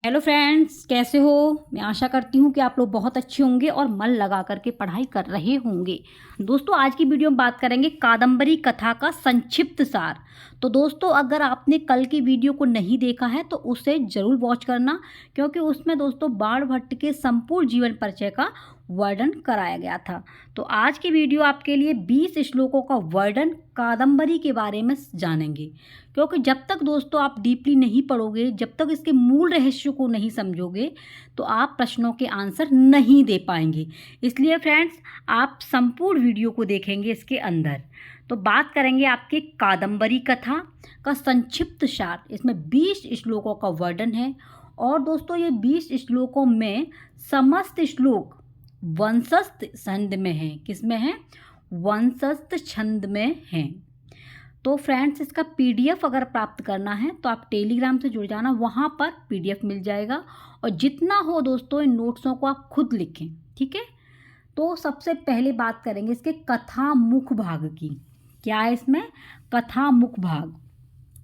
Hello friends, कैसे हो। मैं आशा करती हूँ कि आप लोग बहुत अच्छे होंगे और मन लगा करके पढ़ाई कर रहे होंगे। दोस्तों, आज की वीडियो में बात करेंगे कादंबरी कथा का संक्षिप्त सार। तो दोस्तों, अगर आपने कल की वीडियो को नहीं देखा है तो उसे ज़रूर वॉच करना, क्योंकि उसमें दोस्तों बाणभट्ट के संपूर्ण जीवन परिचय का वर्णन कराया गया था। तो आज की वीडियो आपके लिए 20 श्लोकों का वर्णन कादंबरी के बारे में जानेंगे, क्योंकि जब तक दोस्तों आप डीपली नहीं पढ़ोगे, जब तक इसके मूल रहस्य को नहीं समझोगे, तो आप प्रश्नों के आंसर नहीं दे पाएंगे। इसलिए फ्रेंड्स, आप संपूर्ण वीडियो को देखेंगे इसके अंदर। तो बात करेंगे आपके कादंबरी कथा का संक्षिप्त सार। इसमें 20 श्लोकों का वर्णन है और दोस्तों ये 20 श्लोकों में समस्त श्लोक वंशस्थ छंद में हैं। किस में हैं? वंशस्थ छंद में हैं। तो फ्रेंड्स, इसका पीडीएफ अगर प्राप्त करना है तो आप टेलीग्राम से जुड़ जाना, वहाँ पर पीडीएफ मिल जाएगा। और जितना हो दोस्तों इन नोट्सों को आप खुद लिखें, ठीक है। तो सबसे पहले बात करेंगे इसके कथा मुख भाग की। क्या है इसमें? कथा मुख भाग।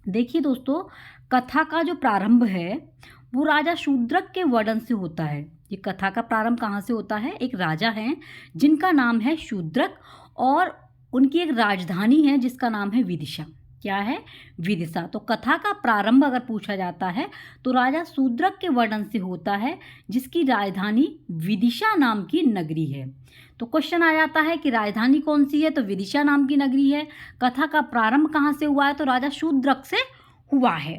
देखिए दोस्तों, कथा का जो प्रारंभ है वो राजा शूद्रक के वर्णन से होता है। ये कथा का प्रारंभ कहाँ से होता है? एक राजा हैं जिनका नाम है शूद्रक और उनकी एक राजधानी है जिसका नाम है विदिशा। क्या है? विदिशा। तो कथा का प्रारंभ अगर पूछा जाता है तो राजा शूद्रक के वर्णन से होता है, जिसकी राजधानी विदिशा नाम की नगरी है। तो क्वेश्चन आ जाता है कि राजधानी कौन सी है? तो विदिशा नाम की नगरी है। कथा का प्रारंभ कहाँ से हुआ है? तो राजा शूद्रक से हुआ है।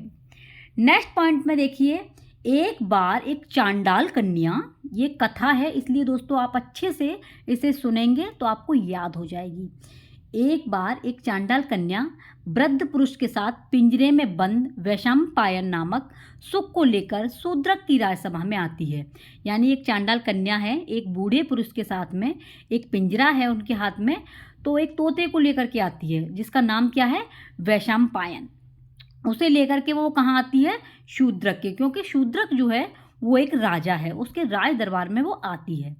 नेक्स्ट पॉइंट में देखिए, एक बार एक चांडाल कन्या, ये कथा है इसलिए दोस्तों आप अच्छे से इसे सुनेंगे तो आपको याद हो जाएगी। एक बार एक चांडाल कन्या वृद्ध पुरुष के साथ पिंजरे में बंद वैशंपायन नामक सुख को लेकर शूद्रक की राजसभा में आती है। यानी एक चांडाल कन्या है, एक बूढ़े पुरुष के साथ में एक पिंजरा है उनके हाथ में, तो एक तोते को लेकर के आती है जिसका नाम क्या है? वैशंपायन। उसे लेकर के वो कहाँ आती है? शूद्रक के, क्योंकि शूद्रक जो है वो एक राजा है, उसके राज दरबार में वो आती है।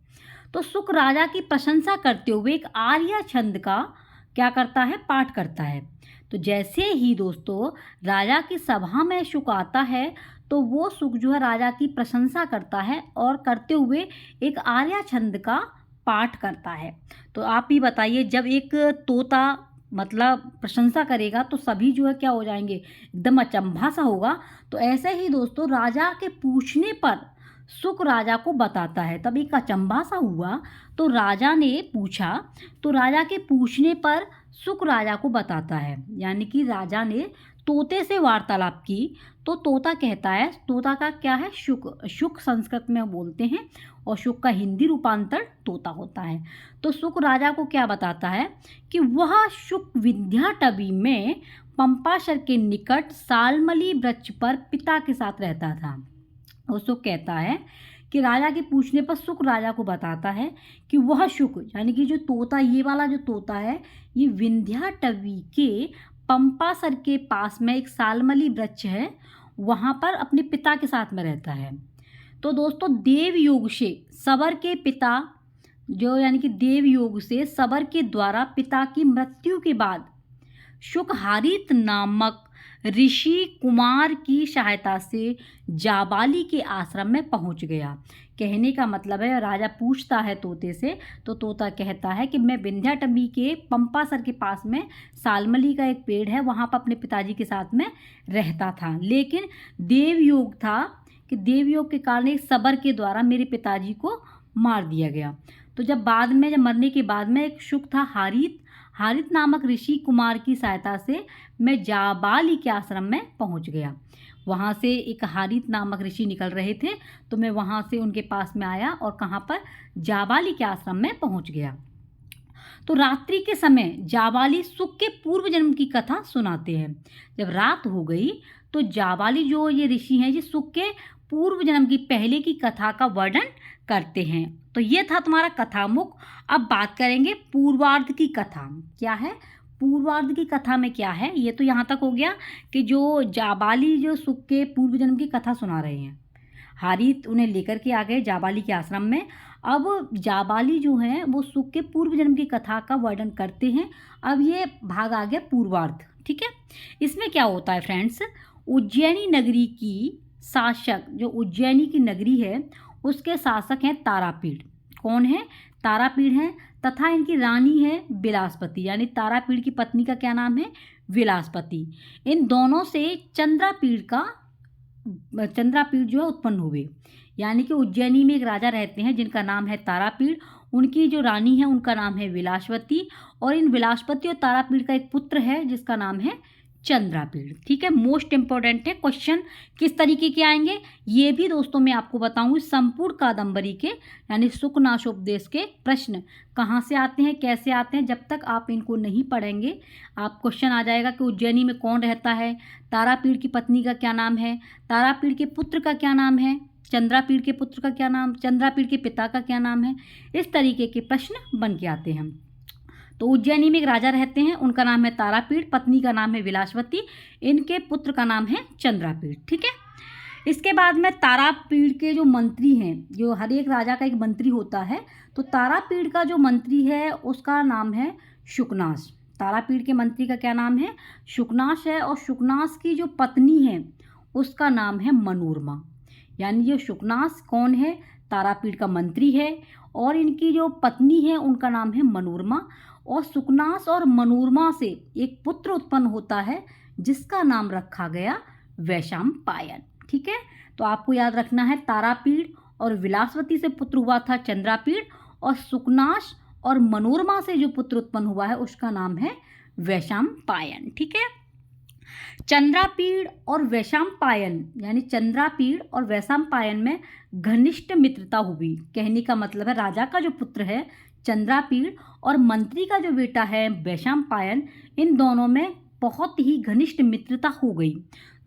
तो शुक राजा की प्रशंसा करते हुए एक आर्या छंद का क्या करता है? पाठ करता है। तो जैसे ही दोस्तों राजा की सभा में शुक आता है तो वो शुक जो है राजा की प्रशंसा करता है और करते हुए एक आर्या छंद का पाठ करता है। तो आप ही बताइए, जब एक तोता मतलब प्रशंसा करेगा तो सभी जो है क्या हो जाएंगे? एकदम अचंभा सा होगा। तो ऐसे ही दोस्तों राजा के पूछने पर शुक राजा को बताता है। तब एक अचंभा सा हुआ तो राजा ने पूछा, तो राजा के पूछने पर शुक राजा को बताता है। यानी कि राजा ने तोते से वार्तालाप की तो तोता कहता है, तोता का क्या है? शुक। शुक संस्कृत में बोलते हैं और शुक का हिंदी रूपांतर तोता होता है। तो शुक राजा को क्या बताता है कि वह शुक विंध्याटवी में पंपाशर के निकट सालमली वृक्ष पर पिता के साथ रहता था। वो शुक कहता है कि राजा के पूछने पर शुक राजा को बताता है कि वह शुक यानी कि जो तोता, ये वाला जो तोता है, ये विंध्याटवी के पंपासर के पास में एक सालमली वृक्ष है, वहाँ पर अपने पिता के साथ में रहता है। तो दोस्तों देव योग से सबर के पिता जो यानी कि देव योग से सबर के द्वारा पिता की मृत्यु के बाद शुकहारित नामक ऋषि कुमार की सहायता से जाबाली के आश्रम में पहुंच गया। कहने का मतलब है, राजा पूछता है तोते से, तो तोता कहता है कि मैं विंध्याटवी के पंपासर के पास में सालमली का एक पेड़ है, वहाँ पर अपने पिताजी के साथ में रहता था, लेकिन देवयोग था कि देवयोग के कारण एक सबर के द्वारा मेरे पिताजी को मार दिया गया। तो जब मरने के बाद में एक शुक था हारित नामक ऋषि कुमार की सहायता से मैं जाबाली के आश्रम में पहुंच गया। वहाँ से एक हारित नामक ऋषि निकल रहे थे, तो मैं वहाँ से उनके पास में आया और कहाँ पर? जाबाली के आश्रम में पहुंच गया। तो रात्रि के समय जाबाली शुक के पूर्व जन्म की कथा सुनाते हैं। जब रात हो गई तो जाबाली जो ये ऋषि हैं, ये शुक के पूर्व जन्म की पहले की कथा का वर्णन करते हैं। तो ये था तुम्हारा कथामुख। अब बात करेंगे पूर्वार्ध की कथा। क्या है? पूर्वार्ध की कथा में क्या है? ये तो यहाँ तक हो गया कि जो जाबाली जो शुक के पूर्व जन्म की कथा सुना रहे हैं, हारित उन्हें लेकर के आ गए जाबाली के आश्रम में। अब जाबाली जो हैं वो शुक के पूर्व जन्म की कथा का वर्णन करते हैं। अब ये भाग आ गया पूर्वार्ध, ठीक है। इसमें क्या होता है फ्रेंड्स? उज्जैनी नगरी की शासक जो उज्जैनी की नगरी है उसके शासक हैं तारापीड़। कौन है? तारापीड़ हैं। तथा इनकी रानी है विलासपति, यानी तारापीड़ की पत्नी का क्या नाम है? विलासपति। इन दोनों से चंद्रापीड़ जो है उत्पन्न हुए। यानी कि उज्जैनी में एक राजा रहते हैं जिनका नाम है तारापीड़, उनकी जो रानी है उनका नाम है विलासवती, और इन विलासपति और तारापीड़ का एक पुत्र है जिसका नाम है चंद्रापीड़। ठीक है, मोस्ट इंपॉर्टेंट है क्वेश्चन किस तरीके के आएंगे ये भी दोस्तों मैं आपको बताऊंगी। संपूर्ण कादंबरी के यानी सुकनाशोपदेश के प्रश्न कहाँ से आते हैं, कैसे आते हैं, जब तक आप इनको नहीं पढ़ेंगे आप क्वेश्चन आ जाएगा कि उज्जैनी में कौन रहता है, तारापीड़ की पत्नी का क्या नाम है, तारापीड़ के पुत्र का क्या नाम है, चंद्रापीड़ के पुत्र का क्या नाम, चंद्रापीड़ के पिता का क्या नाम है। इस तरीके के प्रश्न बन के आते हैं। तो उज्जैनी में एक राजा रहते हैं, उनका नाम है तारापीड़, पत्नी का नाम है विलासवती, इनके पुत्र का नाम है चंद्रापीड़। ठीक है, इसके बाद में तारापीड़ के जो मंत्री हैं, जो हर एक राजा का एक मंत्री होता है, तो तारापीड़ का जो मंत्री है उसका नाम है शुकनाश। तारापीड़ के मंत्री का क्या नाम है? शुकनाश है। और शुकनाश की जो पत्नी है उसका नाम है मनोरमा। यानी जो शुकनाश कौन है? तारापीड़ का मंत्री है, और इनकी जो पत्नी है उनका नाम है मनोरमा। और सुकनास और मनोरमा से एक पुत्र उत्पन्न होता है जिसका नाम रखा गया वैशंपायन। ठीक है, तो आपको याद रखना है तारापीड़ और विलासवती से पुत्र हुआ था चंद्रापीड़, और सुकनास और मनोरमा से जो पुत्र उत्पन्न हुआ है उसका नाम है वैशंपायन। ठीक है, चंद्रापीड़ और वैशंपायन यानी चंद्रापीड़ और वैशंपायन में घनिष्ठ मित्रता हुई। कहने का मतलब है राजा का जो पुत्र है चंद्रापीड़ और मंत्री का जो बेटा है वैशंपायन, इन दोनों में बहुत ही घनिष्ठ मित्रता हो गई।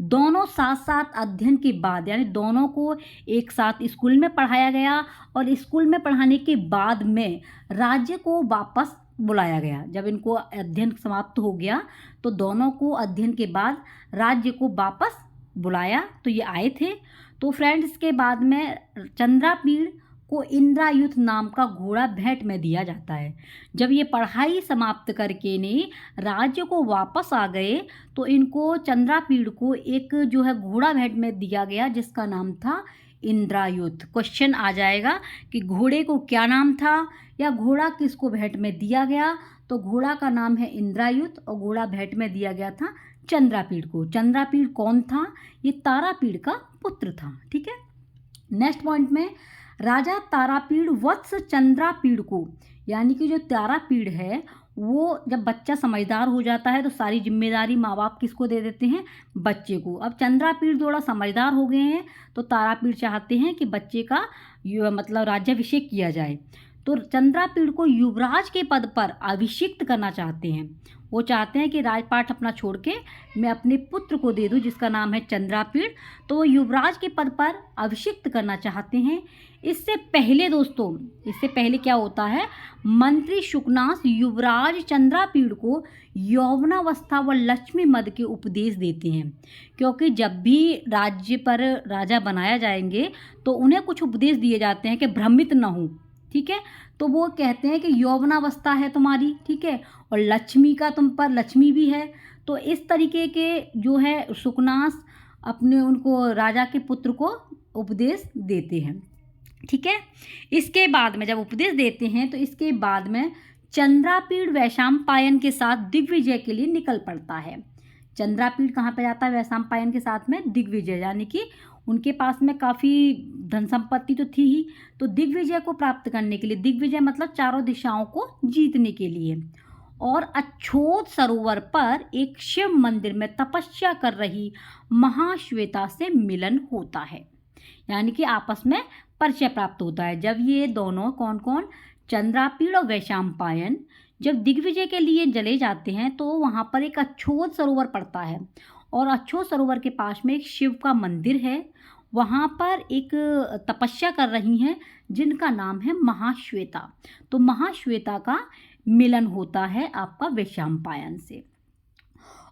दोनों साथ साथ अध्ययन के बाद, यानी दोनों को एक साथ स्कूल में पढ़ाया गया, और स्कूल में पढ़ाने के बाद में राज्य को वापस बुलाया गया। जब इनको अध्ययन समाप्त हो गया तो दोनों को अध्ययन के बाद राज्य को वापस बुलाया, तो ये आए थे। तो फ्रेंड्स, इसके बाद में चंद्रापीड़ को इंद्रायुध नाम का घोड़ा भेंट में दिया जाता है। जब ये पढ़ाई समाप्त करके ने राज्य को वापस आ गए तो इनको चंद्रापीड़ को एक जो है घोड़ा भेंट में दिया गया जिसका नाम था इंद्रायुध। क्वेश्चन आ जाएगा कि घोड़े को क्या नाम था या घोड़ा किसको भेंट में दिया गया, तो घोड़ा का नाम है इंद्रायुध और घोड़ा भेंट में दिया गया था चंद्रापीड़ को। चंद्रापीड़ कौन था? ये तारापीड़ का पुत्र था। ठीक है, नेक्स्ट पॉइंट में राजा तारापीड़ वत्स चंद्रापीड़ को, यानी कि जो तारापीड़ है वो जब बच्चा समझदार हो जाता है तो सारी जिम्मेदारी माँ बाप किसको दे देते हैं? बच्चे को। अब चंद्रापीड़ थोड़ा समझदार हो गए हैं तो तारापीड़ चाहते हैं कि बच्चे का मतलब राज्याभिषेक किया जाए। तो चंद्रापीड़ को युवराज के पद पर अभिषिक्त करना चाहते हैं। वो चाहते हैं कि राजपाट अपना छोड़ के मैं अपने पुत्र को दे दूं जिसका नाम है चंद्रापीड़, तो वो युवराज के पद पर अभिषिक्त करना चाहते हैं। इससे पहले दोस्तों, इससे पहले क्या होता है, मंत्री शुकनास युवराज चंद्रापीड़ को यौवनावस्था व लक्ष्मी मद के उपदेश देते हैं, क्योंकि जब भी राज्य पर राजा बनाया जाएंगे तो उन्हें कुछ उपदेश दिए जाते हैं कि भ्रमित न हो। ठीक है, तो वो कहते हैं कि यौवनावस्था है तुम्हारी, ठीक है, और लक्ष्मी का तुम पर लक्ष्मी भी है। तो इस तरीके के जो है शुकनास अपने उनको राजा के पुत्र को उपदेश देते हैं। ठीक है, इसके बाद में जब उपदेश देते हैं तो इसके बाद में चंद्रापीड़ वैशंपायन के साथ दिग्विजय के लिए निकल पड़ता है। चंद्रापीड़ कहाँ पे जाता है? वैशंपायन के साथ में दिग्विजय, यानी कि उनके पास में काफ़ी धन संपत्ति तो थी ही, तो दिग्विजय को प्राप्त करने के लिए, दिग्विजय मतलब चारों दिशाओं को जीतने के लिए, और अच्छोत सरोवर पर एक शिव मंदिर में तपस्या कर रही महाश्वेता से मिलन होता है, यानी कि आपस में परिचय प्राप्त होता है। जब ये दोनों कौन कौन, चंद्रापीड़ और वैशंपायन जब दिग्विजय के लिए चले जाते हैं तो वहाँ पर एक अच्छोत सरोवर पड़ता है, और अच्छोत सरोवर के पास में एक शिव का मंदिर है। वहाँ पर एक तपस्या कर रही हैं जिनका नाम है महाश्वेता। तो महाश्वेता का मिलन होता है आपका वैशंपायन से।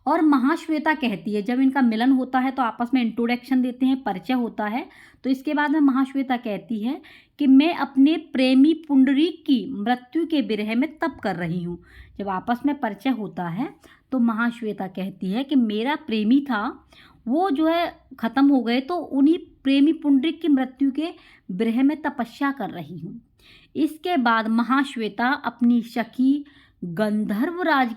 और महाश्वेता कहती है, जब इनका मिलन होता है तो आपस में इंट्रोडक्शन देते हैं, परिचय होता है, तो इसके बाद में महाश्वेता कहती है कि मैं अपने प्रेमी पुंडरीक की मृत्यु के विरह में तप कर रही हूँ। जब आपस में परिचय होता है तो महाश्वेता कहती है कि मेरा प्रेमी था वो जो है ख़त्म हो गए, तो उन्हीं प्रेमी पुंडरीक की मृत्यु के विरह में तपस्या कर रही हूँ। इसके बाद महाश्वेता अपनी सखी गंधर्वराज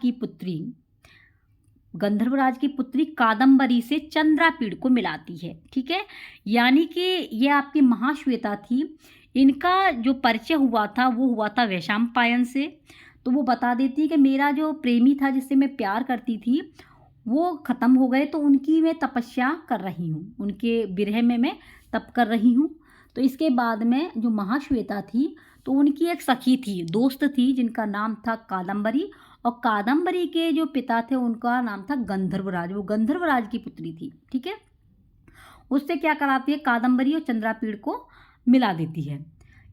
की पुत्री कादम्बरी से चंद्रापीड़ को मिलाती है। ठीक है, यानी कि ये आपकी महाश्वेता थी, इनका जो परिचय हुआ था वो हुआ था वैशंपायन से। तो वो बता देती है कि मेरा जो प्रेमी था जिससे मैं प्यार करती थी वो ख़त्म हो गए, तो उनकी मैं तपस्या कर रही हूँ, उनके विरह में मैं तप कर रही हूँ। तो इसके बाद में जो महाश्वेता थी तो उनकी एक सखी थी, दोस्त थी, जिनका नाम था कादम्बरी, और कादम्बरी के जो पिता थे उनका नाम था गंधर्वराज, वो गंधर्वराज की पुत्री थी। ठीक है, उससे क्या कराती है, कादम्बरी और चंद्रापीड़ को मिला देती है।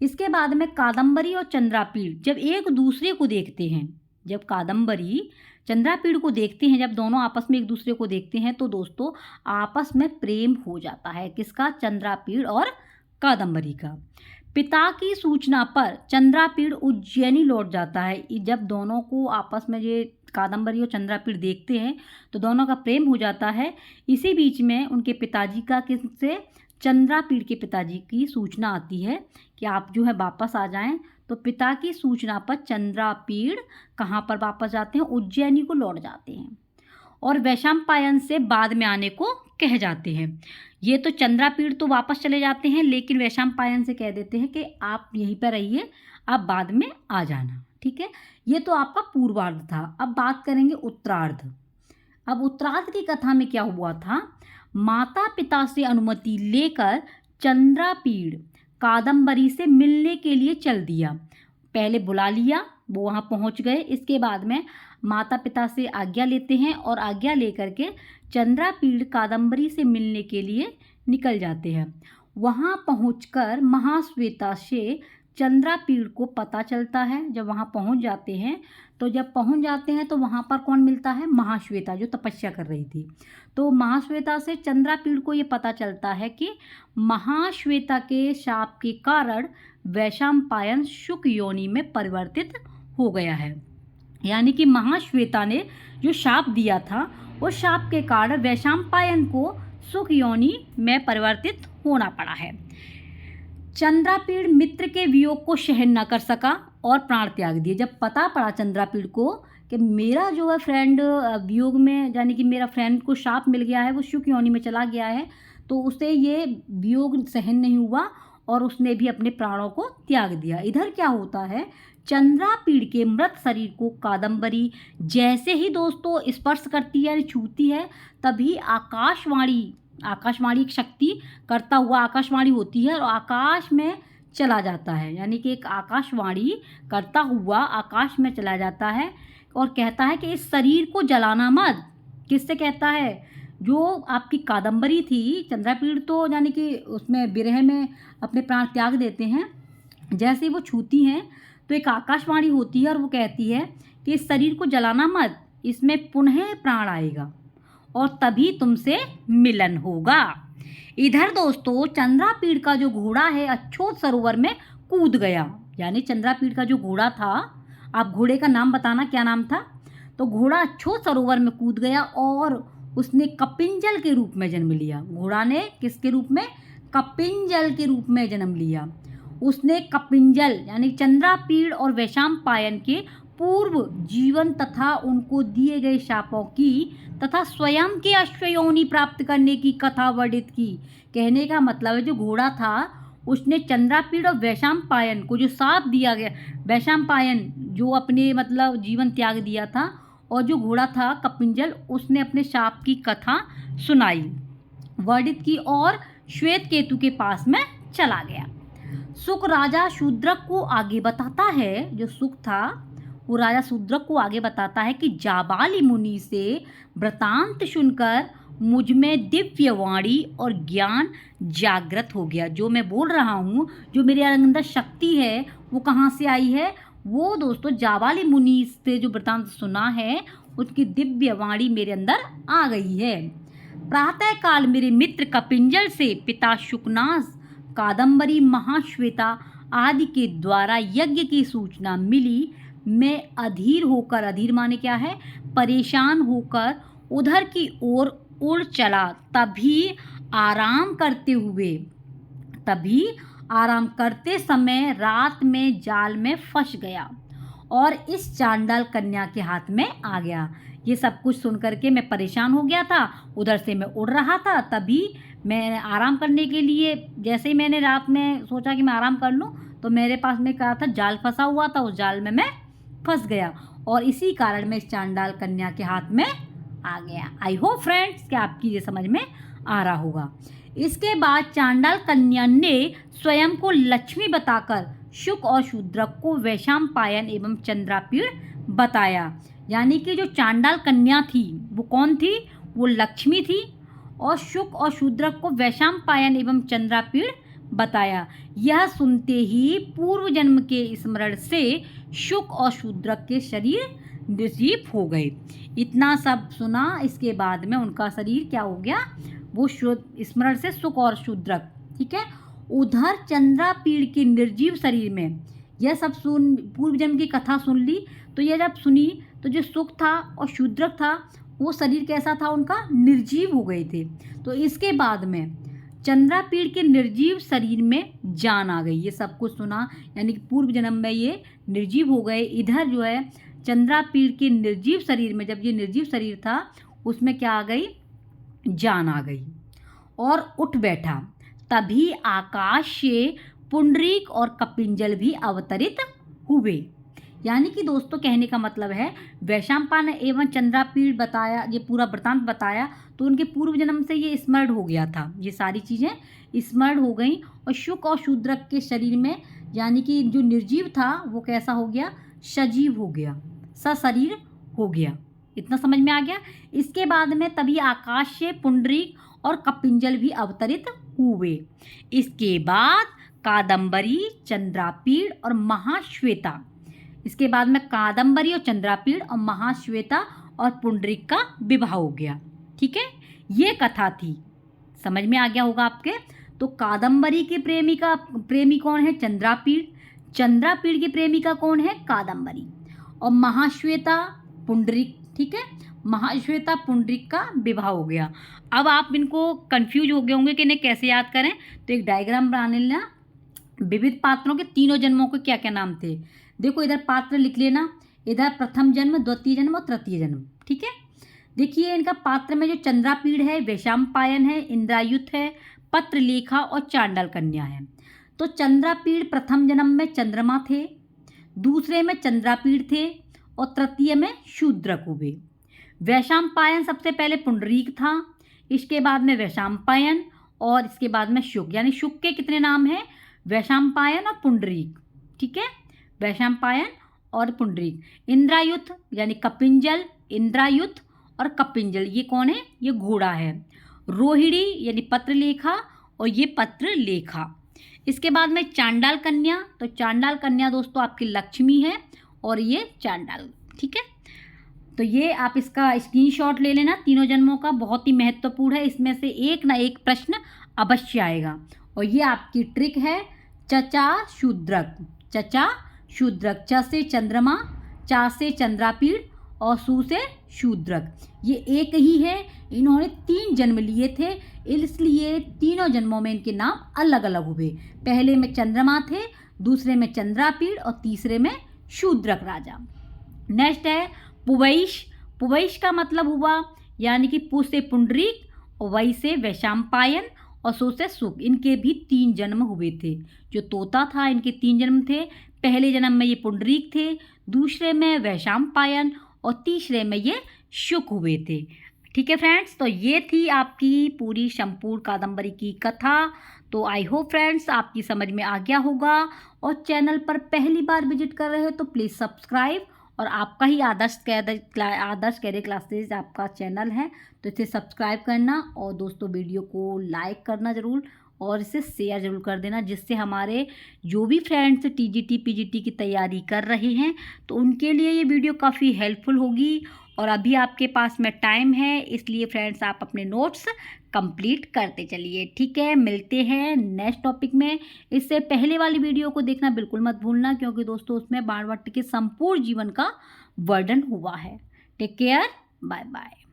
इसके बाद में कादम्बरी और चंद्रापीड़ जब एक दूसरे को देखते हैं, जब कादम्बरी चंद्रापीड़ को देखते हैं, जब दोनों आपस में एक दूसरे को देखते हैं तो दोस्तों आपस में प्रेम हो जाता है। किसका, चंद्रापीड़ और कादम्बरी का। पिता की सूचना पर चंद्रापीड़ उज्जैनी लौट जाता है। जब दोनों को आपस में ये कादम्बरी और चंद्रापीड़ देखते हैं तो दोनों का प्रेम हो जाता है। इसी बीच में उनके पिताजी का किससे, चंद्रापीड़ के पिताजी की सूचना आती है कि आप जो है वापस आ जाएं। तो पिता की सूचना पर चंद्रापीड़ कहाँ पर वापस जाते हैं, उज्जैनी को लौट जाते हैं और वैशंपायन से बाद में आने को कह जाते हैं। ये तो चंद्रापीड़ तो वापस चले जाते हैं, लेकिन वैशंपायन से कह देते हैं कि आप यहीं पर रहिए, आप बाद में आ जाना। ठीक है, ये तो आपका पूर्वार्ध था। अब बात करेंगे उत्तरार्ध। अब उत्तरार्ध की कथा में क्या हुआ था, माता पिता से अनुमति लेकर चंद्रापीड़ कादम्बरी से मिलने के लिए चल दिया। पहले बुला लिया, वो वहाँ पहुँच गए। इसके बाद में माता पिता से आज्ञा लेते हैं और आज्ञा लेकर के चंद्रापीड़ कादम्बरी से मिलने के लिए निकल जाते हैं। वहाँ पहुँचकर महाश्वेता से चंद्रापीड़ को पता चलता है। जब वहाँ पहुँच जाते हैं तो वहाँ पर कौन मिलता है, महाश्वेता, जो तपस्या कर रही थी। तो महाश्वेता से चंद्रापीड़ को ये पता चलता है कि महाश्वेता के शाप के कारण वैशंपायन शुक योनि में परिवर्तित हो गया है। यानी कि महाश्वेता ने जो शाप दिया था वो शाप के कारण वैशंपायन को शुक योनि में परिवर्तित होना पड़ा है। चंद्रापीड़ मित्र के वियोग को सहन न कर सका और प्राण त्याग दिए। जब पता पड़ा चंद्रापीड़ को कि मेरा जो है फ्रेंड वियोग में, यानी कि मेरा फ्रेंड को शाप मिल गया है, वो शुक योनि में चला गया है, तो उसे ये वियोग सहन नहीं हुआ और उसने भी अपने प्राणों को त्याग दिया। इधर क्या होता है, चंद्रापीड़ के मृत शरीर को कादम्बरी जैसे ही दोस्तों स्पर्श करती है, छूती है, तभी आकाशवाणी एक शक्ति करता हुआ आकाशवाणी होती है और आकाश में चला जाता है। यानी कि एक आकाशवाणी करता हुआ आकाश में चला जाता है और कहता है कि इस शरीर को जलाना मत। किससे कहता है, जो आपकी कादम्बरी थी, चंद्रापीड़ तो यानी कि उसमें विरह में अपने प्राण त्याग देते हैं। जैसे वो छूती हैं तो एक आकाशवाणी होती है और वो कहती है कि इस शरीर को जलाना मत, इसमें पुनः प्राण आएगा और तभी तुमसे मिलन होगा। इधर दोस्तों चंद्रापीड़ का जो घोड़ा है अछोत सरोवर में कूद गया। यानी चंद्रापीड़ का जो घोड़ा था, आप घोड़े का नाम बताना, क्या नाम था। तो घोड़ा अछोत सरोवर में कूद गया और उसने कपिंजल के रूप में जन्म लिया। घोड़ा ने किसके रूप में, कपिंजल के रूप में जन्म लिया। उसने कपिंजल यानी चंद्रापीड़ और वैशंपायन के पूर्व जीवन तथा उनको दिए गए शापों की तथा स्वयं के अश्वयोनि प्राप्त करने की कथा वर्णित की। कहने का मतलब है जो घोड़ा था उसने चंद्रापीड़ और वैशंपायन को जो शाप दिया गया, वैशंपायन जो अपने मतलब जीवन त्याग दिया था, और जो घोड़ा था कपिंजल उसने अपने शाप की कथा सुनाई, वर्णित की और श्वेत केतु के पास में चला गया। सुक राजा शूद्रक को आगे बताता है, जो सुक था वो राजा शूद्रक को आगे बताता है कि जाबाली मुनि से वृतांत सुनकर मुझ में दिव्य वाणी और ज्ञान जागृत हो गया। जो मैं बोल रहा हूँ, जो मेरे अंदर शक्ति है, वो कहाँ से आई है, वो दोस्तों जाबाली मुनि से जो वृतांत सुना है उसकी दिव्य वाणी मेरे अंदर आ गई है। प्रातः काल मेरे मित्र कपिंजल से पिता शुकनास, कादम्बरी, महाश्वेता आदि के द्वारा यज्ञ की सूचना मिली। मैं अधीर माने क्या है, परेशान होकर उधर की ओर उड़ चला। तभी आराम करते समय रात में जाल में फंस गया और इस चांडाल कन्या के हाथ में आ गया। ये सब कुछ सुन करके मैं परेशान हो गया था, उधर से मैं उड़ रहा था। तभी मैं आराम करने के लिए, जैसे ही मैंने रात में सोचा कि मैं आराम कर लूँ, तो मेरे पास में क्या था, जाल फंसा हुआ था। उस जाल में मैं फंस गया और इसी कारण मैं इस चांडाल कन्या के हाथ में आ गया। आई होप फ्रेंड्स कि आपकी ये समझ में आ रहा होगा। इसके बाद चांडाल कन्या ने स्वयं को लक्ष्मी बताकर शुक और शूद्रक को वैशंपायन एवं चंद्रापीड़ बताया। यानी कि जो चांडाल कन्या थी वो कौन थी, वो लक्ष्मी थी, और शुक और शूद्रक को वैशंपायन एवं चंद्रापीड़ बताया। यह सुनते ही पूर्व जन्म के स्मरण से शुक और शूद्रक के शरीर निर्जीव हो गए। इतना सब सुना, इसके बाद में उनका शरीर क्या हो गया, वो स्मरण से शुक और शूद्रक, ठीक है। उधर चंद्रापीड़ के निर्जीव शरीर में यह सब सुन, पूर्व जन्म की कथा सुन ली, तो यह जब सुनी तो जो शुक था और शूद्रक था वो शरीर कैसा था, उनका निर्जीव हो गए थे। तो इसके बाद में चंद्रापीड़ के निर्जीव शरीर में जान आ गई। ये सब कुछ सुना, यानी कि पूर्व जन्म में ये निर्जीव हो गए। इधर जो है चंद्रापीड़ के निर्जीव शरीर में, जब ये निर्जीव शरीर था उसमें क्या आ गई, जान आ गई और उठ बैठा। तभी आकाश से पुंडरीक और कपिंजल भी अवतरित हुए। यानी कि दोस्तों कहने का मतलब है, वैशंपायन एवं चंद्रापीड़ बताया, ये पूरा वृतांत बताया, तो उनके पूर्व जन्म से ये स्मरण हो गया था, ये सारी चीज़ें स्मरण हो गई। और शुक और शूद्रक के शरीर में, यानी कि जो निर्जीव था वो कैसा हो गया, सजीव हो गया, सशरीर हो गया। इतना समझ में आ गया। इसके बाद में तभी आकाश से पुंडरीक और कपिंजल भी अवतरित हुए। इसके बाद कादम्बरी, चंद्रापीड़ और महाश्वेता, इसके बाद में कादम्बरी और चंद्रापीड़ और महाश्वेता और पुंडरीक का विवाह हो गया। ठीक है, ये कथा थी, समझ में आ गया होगा आपके। तो कादम्बरी के प्रेमी कौन है, चंद्रापीड़। चंद्रापीड़ की प्रेमिका कौन है, कादम्बरी। और महाश्वेता, पुंडरीक। ठीक है, महाश्वेता पुंडरीक का विवाह हो गया। अब आप इनको कंफ्यूज हो गए होंगे कि इन्हें कैसे याद करें, तो एक डायग्राम बना लेना। विविध पात्रों के तीनों जन्मों के क्या क्या नाम थे, देखो इधर पात्र लिख लेना, इधर प्रथम जन्म, द्वितीय जन्म और तृतीय जन्म। ठीक है, देखिए इनका पात्र में जो चंद्रापीड़ है, वैशंपायन है, इंद्रायुत है, पत्रलेखा और चांडाल कन्या है। तो चंद्रापीड़ प्रथम जन्म में चंद्रमा थे, दूसरे में चंद्रापीड़ थे और तृतीय में शूद्रक हुए। वैशंपायन सबसे पहले पुंडरीक था, इसके बाद में वैशंपायन और इसके बाद में शुक। यानी शुक के कितने नाम हैं, वैशंपायन और पुंडरीक। ठीक है, वैशंपायन और पुंडरीक। इंद्रायुत यानी कपिंजल, इंद्रायुत और कपिंजल, ये कौन है, ये घोड़ा है। रोहिणी यानी पत्रलेखा और ये पत्रलेखा। इसके बाद में चांडाल कन्या, तो चांडाल कन्या दोस्तों आपकी लक्ष्मी है और ये चांडाल। ठीक है, तो ये आप इसका स्क्रीनशॉट ले लेना, तीनों जन्मों का, बहुत ही महत्वपूर्ण है। इसमें से एक ना एक प्रश्न अवश्य आएगा। और ये आपकी ट्रिक है, चचा शूद्रक। चचा शूद्रक, च से चंद्रमा, चा से चंद्रापीड़ और सू से शूद्रक, ये एक ही है। इन्होंने 3 जन्म लिए थे, इसलिए तीनों जन्मों में इनके नाम अलग अलग हुए। पहले में चंद्रमा थे, दूसरे में चंद्रापीड़ और तीसरे में शूद्रक राजा। नेक्स्ट है पुवैश। पुवैश का मतलब हुआ, यानी कि पु से पुंडरीक और वै से वैशंपायन और सो से शुक। इनके भी 3 जन्म हुए थे। जो तोता था इनके 3 जन्म थे, पहले जन्म में ये पुंडरीक थे, दूसरे में वैशंपायन और तीसरे में ये शुक हुए थे। ठीक है फ्रेंड्स, तो ये थी आपकी पूरी संपूर्ण कादम्बरी की कथा। तो आई होप फ्रेंड्स आपकी समझ में आ गया होगा। और चैनल पर पहली बार विजिट कर रहे हो तो प्लीज़ सब्सक्राइब, और आपका ही आदर्श कैरियर क्लासेज आपका चैनल है, तो इसे सब्सक्राइब करना और दोस्तों वीडियो को लाइक करना ज़रूर और इसे शेयर ज़रूर कर देना, जिससे हमारे जो भी फ्रेंड्स टीजीटी पीजीटी की तैयारी कर रहे हैं तो उनके लिए ये वीडियो काफ़ी हेल्पफुल होगी। और अभी आपके पास में टाइम है, इसलिए फ्रेंड्स आप अपने नोट्स कंप्लीट करते चलिए। ठीक है, मिलते हैं नेक्स्ट टॉपिक में। इससे पहले वाली वीडियो को देखना बिल्कुल मत भूलना, क्योंकि दोस्तों उसमें बाणभट्ट के संपूर्ण जीवन का वर्णन हुआ है। Take care, bye bye.